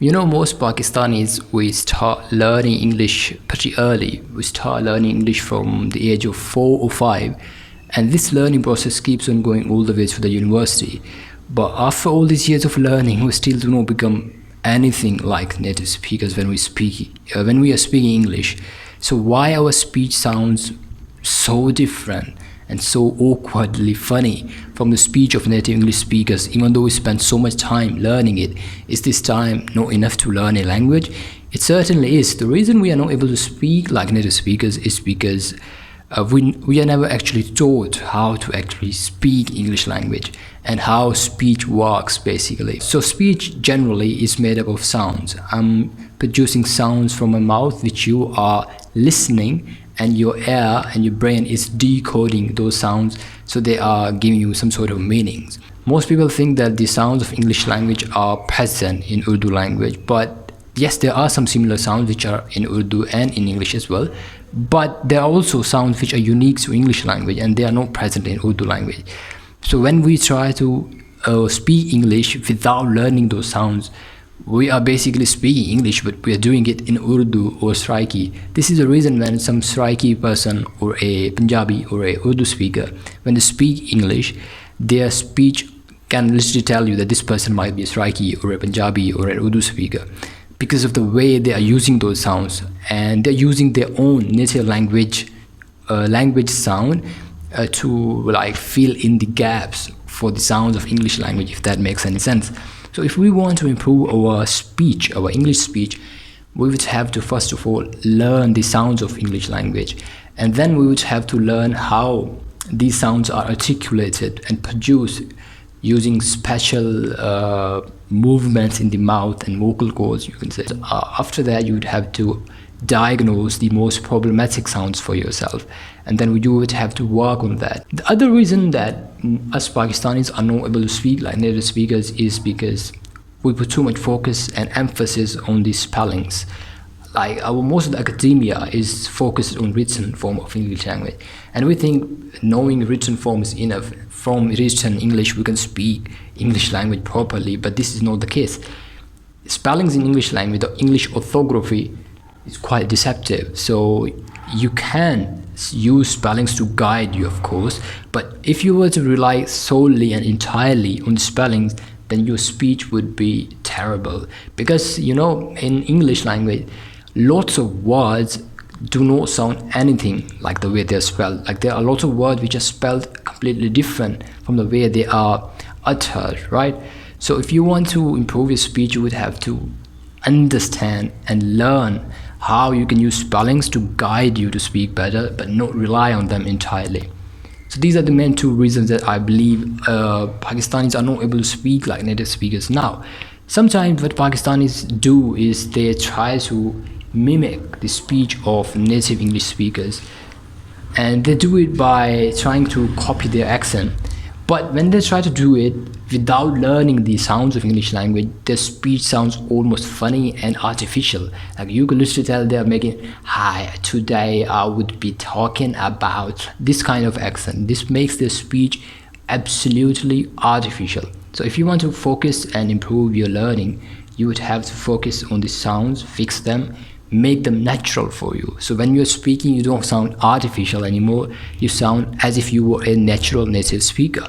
Most Pakistanis, we start learning English pretty early. We start learning English from the age of 4 or 5, and this learning process keeps on going all the way to the university. But after all these years of learning, we still do not become anything like native speakers when we are speaking English. So why our speech sounds so different and so awkwardly funny from the speech of native English speakers, even though we spend so much time learning it? Is this time not enough to learn a language? It certainly is. The reason we are not able to speak like native speakers is because we are never actually taught how to actually speak English language and how speech works basically. So speech generally is made up of sounds. I'm producing sounds from my mouth which you are listening, and your ear and your brain is decoding those sounds, so they are giving you some sort of meanings. Most people think that the sounds of English language are present in Urdu language, but yes, there are some similar sounds which are in Urdu and in English as well, but there are also sounds which are unique to English language and they are not present in Urdu language. So when we try to speak English without learning those sounds, we are basically speaking English, but we are doing it in Urdu or Saraiki. This is the reason when some Saraiki person or a Punjabi or a Urdu speaker, when they speak English, their speech can literally tell you that this person might be a Saraiki or a Punjabi or an Urdu speaker, because of the way they are using those sounds, and they're using their own native language sound to like fill in the gaps for the sounds of English language, if that makes any sense. So if we want to improve our speech, our English speech, we would have to first of all learn the sounds of English language, and then we would have to learn how these sounds are articulated and produced using special movements in the mouth and vocal cords, you can say. After that, you would have to diagnose the most problematic sounds for yourself, and then you would have to work on that. The other reason that us Pakistanis are not able to speak like native speakers is because we put too much focus and emphasis on the spellings. Like most of the academia is focused on written form of English language, and we think knowing written form is enough. From written English we can speak English language properly, but this is not the case. Spellings in English language, the English orthography, is quite deceptive. So you can use spellings to guide you, of course, but if you were to rely solely and entirely on the spellings, then your speech would be terrible. Because in English language, lots of words do not sound anything like the way they're spelled. Like there are lots of words which are spelled completely different from the way they are uttered, right? So if you want to improve your speech, you would have to understand and learn how you can use spellings to guide you to speak better, but not rely on them entirely. So these are the main two reasons that I believe Pakistanis are not able to speak like native speakers. Now, sometimes what Pakistanis do is they try to mimic the speech of native English speakers, and they do it by trying to copy their accent. But when they try to do it without learning the sounds of English language, their speech sounds almost funny and artificial. Like you can literally tell they're making, "Hi, today I would be talking about," this kind of accent. This makes their speech absolutely artificial. So if you want to focus and improve your learning, you would have to focus on the sounds, fix them, make them natural for you. So when you're speaking, you don't sound artificial anymore. You sound as if you were a natural native speaker.